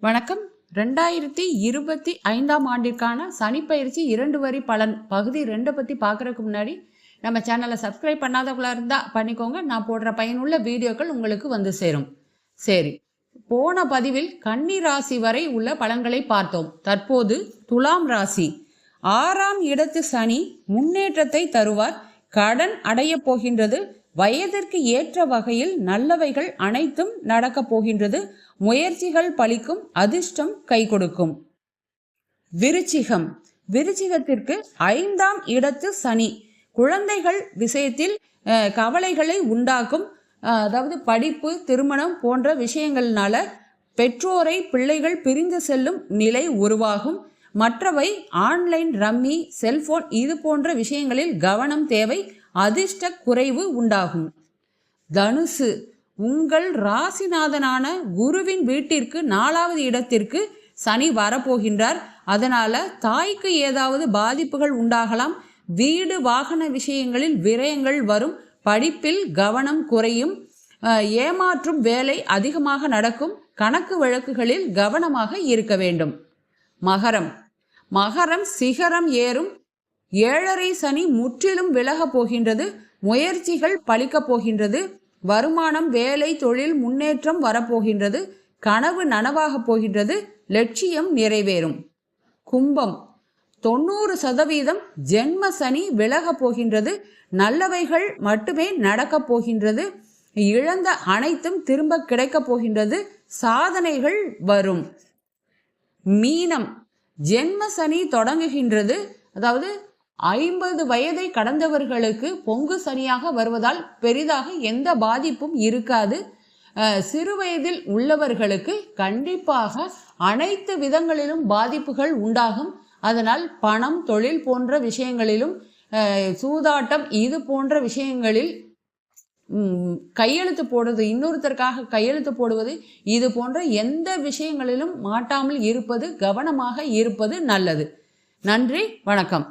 வணக்கம். 2025ஆம் ஆண்டிற்கான சனிப்பெயர்ச்சி 2 வரி பலன் பகுதி 2 பற்றி பார்க்குறதுக்கு முன்னாடி நம்ம சேனலை சப்ஸ்கிரைப் பண்ணாதவங்களா இருந்தால் பண்ணிக்கோங்க. நான் போடுற பயனுள்ள வீடியோக்கள் உங்களுக்கு வந்து சேரும். சரி, போன பதிவில் கன்னி ராசி வரை உள்ள பலன்களை பார்த்தோம். தற்போது துலாம் ராசி. 6ஆம் இடத்து சனி முன்னேற்றத்தை தருவார். கடன் அடைய போகின்றது. வயதிற்கு ஏற்ற வகையில் நல்லவைகள் அனைத்தும் நடக்கப் போகின்றது. முயற்சிகள் பலிக்கும். அதிர்ஷ்டம் கை கொடுக்கும். விருச்சிகம். விருச்சிகத்திற்கு 5ஆம் இடத்து சனி குழந்தைகள் விஷயத்தில் கவலைகளை உண்டாக்கும். அதாவது படிப்பு, திருமணம் போன்ற விஷயங்கள்னால பெற்றோரை பிள்ளைகள் பிரிந்து செல்லும் நிலை உருவாகும். மற்றவை ஆன்லைன் ரம்மி, செல்போன் இது போன்ற விஷயங்களில் கவனம் தேவை. அதிர்ஷ்ட குறைவு உண்டாகும். தனுசு. உங்கள் ராசிநாதனான குருவின் வீட்டிற்கு 4வது இடத்திற்கு சனி வரப்போகின்றார். அதனால தாய்க்கு ஏதாவது பாதிப்புகள் உண்டாகலாம். வீடு வாகன விஷயங்களில் விரயங்கள் வரும். படிப்பில் கவனம் குறையும். ஏமாற்றும் வேலை அதிகமாக நடக்கும். கணக்கு வழக்குகளில் கவனமாக இருக்க வேண்டும். மகரம். மகரம் சிகரம் ஏறும். 7.5 சனி முற்றிலும் விலக போகின்றது. முயற்சிகள் பலிக்கப் போகின்றது. வருமானம், வேலை, தொழில் முன்னேற்றம் வரப்போகின்றது. கனவு நனவாக போகின்றது. லட்சியம் நிறைவேறும். கும்பம். 90% ஜென்ம சனி விலக போகின்றது. நல்லவைகள் மட்டுமே நடக்கப் போகின்றது. இழந்த அனைத்தும் திரும்ப கிடைக்கப் போகின்றது. சாதனைகள் வரும். மீனம். ஜென்ம சனி தொடங்குகின்றது. அதாவது 50 வயதை கடந்தவர்களுக்கு பொங்கு சனியாக வருவதால் பெரிதாக எந்த பாதிப்பும் இருக்காது. சிறு வயதில் உள்ளவர்களுக்கு கண்டிப்பாக அனைத்து விதங்களிலும் பாதிப்புகள் உண்டாகும். அதனால் பணம், தொழில் போன்ற விஷயங்களிலும் சூதாட்டம் இது போன்ற விஷயங்களில் கையெழுத்து போடுவது, இன்னொருத்தருக்காக கையெழுத்து போடுவது இது போன்ற எந்த விஷயங்களிலும் மாட்டாமல் இருப்பது, கவனமாக இருப்பது நல்லது. நன்றி, வணக்கம்.